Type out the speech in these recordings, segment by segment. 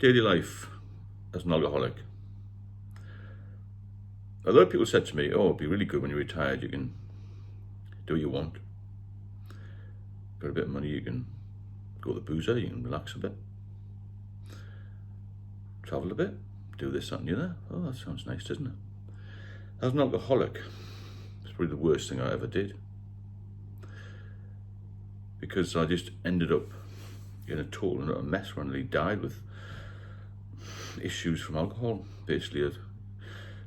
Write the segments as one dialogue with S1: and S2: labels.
S1: daily life as an alcoholic. A lot of people said to me, oh, it'd be really good when you're retired, you can do what you want. Got a bit of money, you can go to the boozer, you can relax a bit. Travel a bit, do this, that and the other. Oh, that sounds nice, doesn't it? As an alcoholic, it's probably the worst thing I ever did. Because I just ended up in a total and utter mess where I nearly died with issues from alcohol. Basically,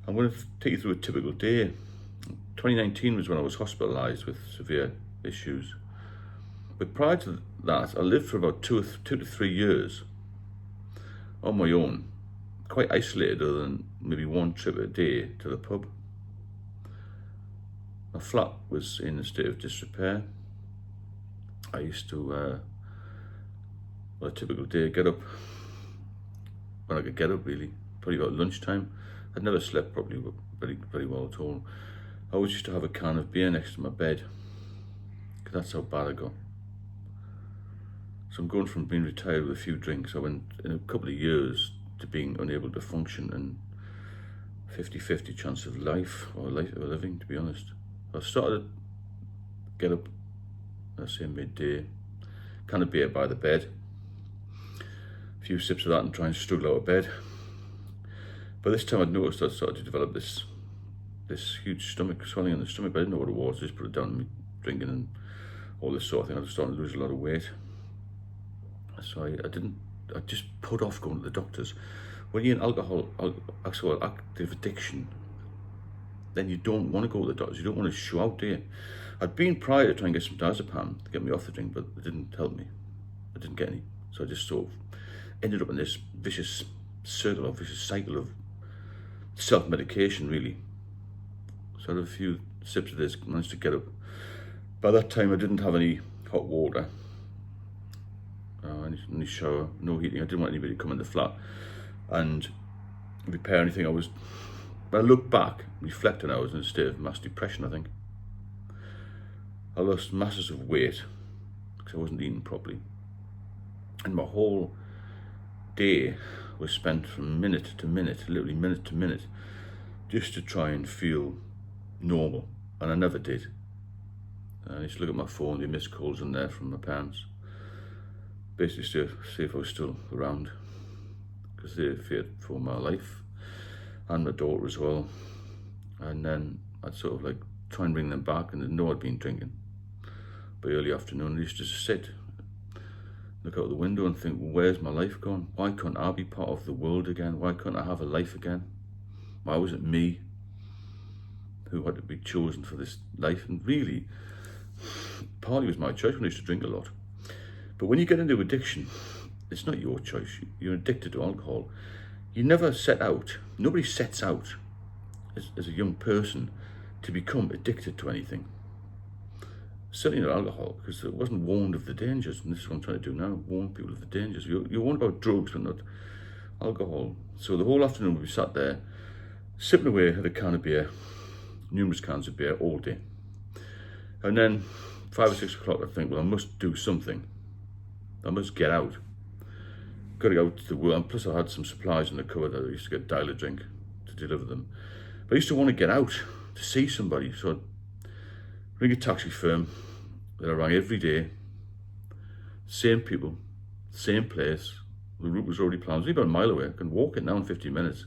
S1: I'm going to take you through a typical day. 2019 was when I was hospitalised with severe issues. But prior to that, I lived for about two to 3 years on my own, quite isolated other than maybe one trip a day to the pub. My flat was in a state of disrepair. I used to, a typical day, get up when I could get up, really, probably about lunchtime. I'd never slept properly, very well at all. I always used to have a can of beer next to my bed, because that's how bad I got. So I'm going from being retired with a few drinks, I went in a couple of years to being unable to function and 50-50 chance of life or living, to be honest. I started to get up, let's say midday, can of beer by the bed, a few sips of that and try and struggle out of bed. By this time I'd noticed I started to develop this huge stomach, swelling in the stomach, but I didn't know what it was. I just put it down to me drinking and all this sort of thing. I was starting to lose a lot of weight. So I just put off going to the doctors. When you're in active addiction, then you don't want to go to the doctors. You don't want to show out, do you? I'd been prior to try and get some diazepam to get me off the drink, but it didn't help me. I didn't get any. So I just sort of ended up in this vicious cycle of self-medication, really. So I had a few sips of this, managed to get up. By that time, I didn't have any hot water, any shower, no heating. I didn't want anybody to come in the flat and repair anything. When I look back, reflecting, I was in a state of mass depression, I think. I lost masses of weight because I wasn't eating properly. And my whole day was spent from minute to minute, literally minute to minute, just to try and feel normal. And I never did. I used to look at my phone, the missed calls in there from my parents. Basically to see if I was still around, because they feared for my life, and my daughter as well. And then I'd sort of like try and bring them back, and they'd know I'd been drinking. By early afternoon, I used to just sit, look out the window and think, well, where's my life gone? Why can't I be part of the world again? Why can't I have a life again? Why was it me who had to be chosen for this life? And really, partly it was my choice when I used to drink a lot. But when you get into addiction, it's not your choice. You're addicted to alcohol. You never set out, nobody sets out as a young person to become addicted to anything. Certainly not alcohol, because I wasn't warned of the dangers, and this is what I'm trying to do now, warn people of the dangers. You're warned about drugs, but not alcohol. So the whole afternoon we sat there, sipping away at a can of beer, numerous cans of beer all day. And then 5 or 6 o'clock, I think, well, I must do something. I must get out. Got to go out to the world. And plus I had some supplies in the cupboard that I used to get dial a drink to deliver them. But I used to want to get out, to see somebody. So I'd ring a taxi firm that I rang every day. Same people, same place. The route was already planned. It was only about a mile away. I can walk it now in 15 minutes.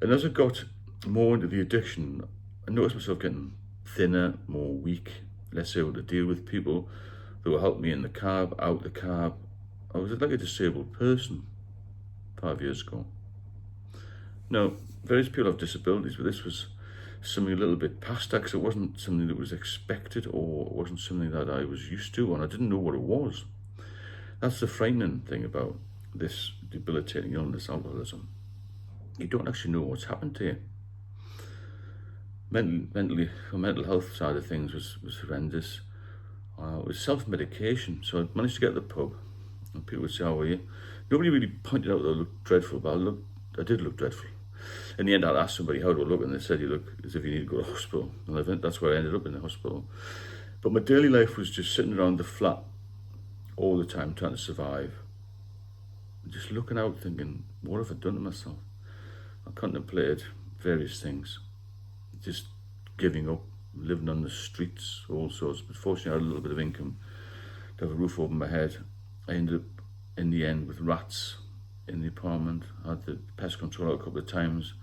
S1: And as I got more into the addiction, I noticed myself getting thinner, more weak, less able to deal with people that would help me in the cab, out the cab. I was like a disabled person 5 years ago. Now, various people have disabilities, but this was something a little bit past that, because it wasn't something that was expected, or it wasn't something that I was used to, and I didn't know what it was. That's the frightening thing about this debilitating illness, alcoholism. You don't actually know what's happened to you. Mental health side of things was horrendous. It was self-medication. So I managed to get to the pub, and people would say, how are you? Nobody really pointed out that I looked dreadful, but I did look dreadful. In the end, I'd asked somebody, how do I look? And they said, you look as if you need to go to hospital. And that's where I ended up, in the hospital. But my daily life was just sitting around the flat all the time, trying to survive. just looking out thinking, what have I done to myself? I contemplated various things, just giving up, living on the streets, all sorts. But fortunately I had a little bit of income to have a roof over my head. I ended up in the end with rats in the apartment. I had the pest control out a couple of times.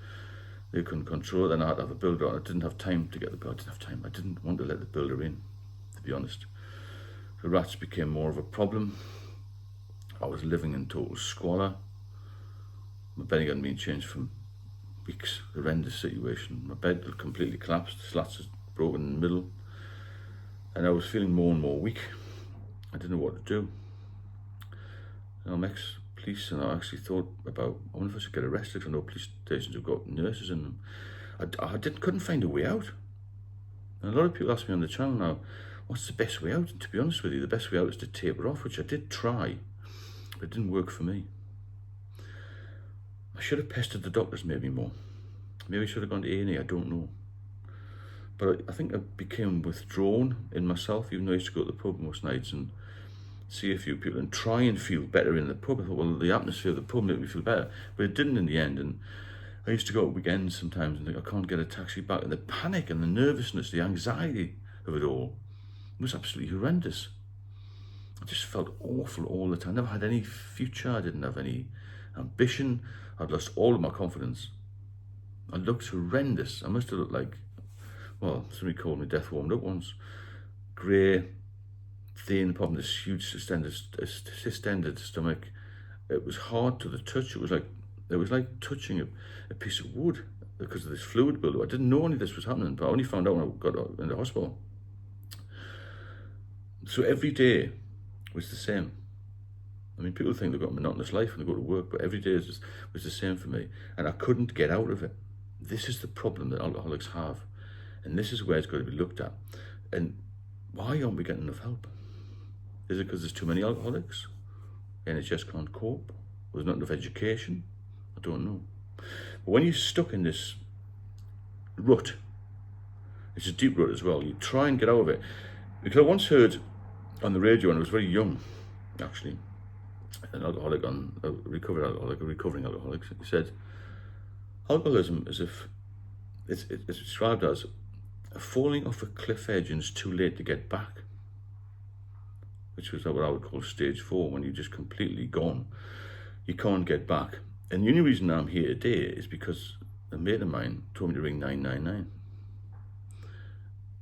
S1: They couldn't control it. Then I had to have a builder on. I didn't have time to get the builder. I didn't want to let the builder in, to be honest. The rats became more of a problem. I was living in total squalor. My bedding hadn't been changed for weeks. Horrendous situation. My bed had completely collapsed. The slats had broken in the middle. And I was feeling more and more weak. I didn't know what to do. I'm ex-police, and I actually thought about, I wonder if I should get arrested, because I know police stations have got nurses in them. I couldn't find a way out. And a lot of people ask me on the channel now, what's the best way out? And to be honest with you, the best way out is to taper off, which I did try, but it didn't work for me. I should have pestered the doctors maybe more. Maybe I should have gone to A&E, I don't know. But I think I became withdrawn in myself, even though I used to go to the pub most nights and see a few people and try and feel better in the pub. I thought, well, the atmosphere of the pub made me feel better, but it didn't in the end. And I used to go at weekends sometimes and think, I can't get a taxi back. And the panic and the nervousness, the anxiety of it all was absolutely horrendous. I just felt awful all the time. I never had any future. I didn't have any ambition. I'd lost all of my confidence. I looked horrendous. I must have looked like, well, somebody called me death warmed up once. Grey, thin, probably this huge distended stomach. It was hard to the touch. It was like touching a piece of wood because of this fluid buildup. I didn't know any of this was happening, but I only found out when I got in the hospital. So every day was the same. I mean, people think they've got a monotonous life when they go to work, but every day was the same for me, and I couldn't get out of it. This is the problem that alcoholics have, and this is where it's got to be looked at. And why aren't we getting enough help? Is it because there's too many alcoholics? The NHS can't cope? There's not enough education? I don't know. But when you're stuck in this rut, it's a deep rut as well, you try and get out of it. Because I once heard on the radio, and I was very young, actually, an alcoholic, a recovering alcoholic, he said, alcoholism is it's described as a falling off a cliff edge and it's too late to get back, which was what I would call stage 4, when you're just completely gone. You can't get back. And the only reason I'm here today is because a mate of mine told me to ring 999.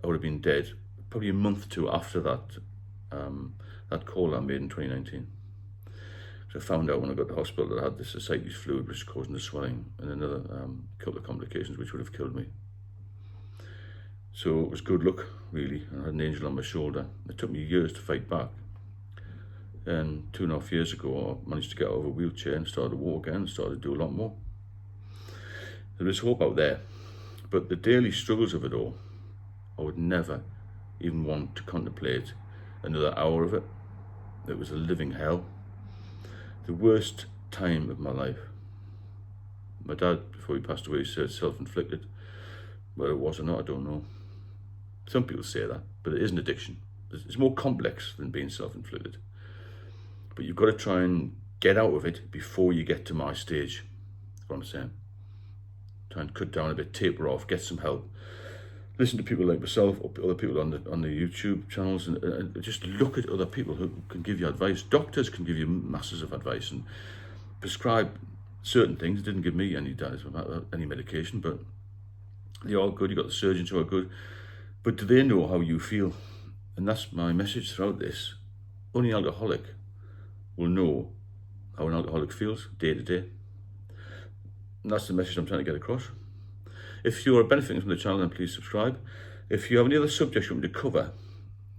S1: I would have been dead probably a month or two after that call I made in 2019. So I found out when I got to the hospital that I had this ascites fluid which was causing the swelling and another couple of complications which would have killed me. So it was good luck, really. I had an angel on my shoulder. It took me years to fight back. And 2.5 years ago, I managed to get out of a wheelchair and started to walk again and started to do a lot more. There is hope out there, but the daily struggles of it all, I would never even want to contemplate another hour of it. It was a living hell. The worst time of my life. My dad, before he passed away, said self-inflicted. Whether it was or not, I don't know. Some people say that, but it is an addiction. It's more complex than being self-inflicted. But you've got to try and get out of it before you get to my stage. That's what I'm saying. Try and cut down a bit, taper off, get some help. Listen to people like myself or other people on the YouTube channels, and just look at other people who can give you advice. Doctors can give you masses of advice and prescribe certain things. It didn't give me any medication, but they're all good. You've got the surgeons who are good. But do they know how you feel? And that's my message throughout this. Only an alcoholic will know how an alcoholic feels day to day. And that's the message I'm trying to get across. If you are benefiting from the channel, then please subscribe. If you have any other subjects you want me to cover,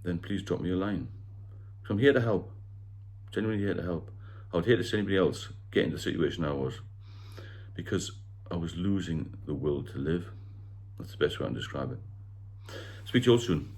S1: then please drop me a line. So I'm here to help. Genuinely here to help. I would hate to see anybody else get into the situation I was, because I was losing the will to live. That's the best way I can describe it. Speak to you all soon.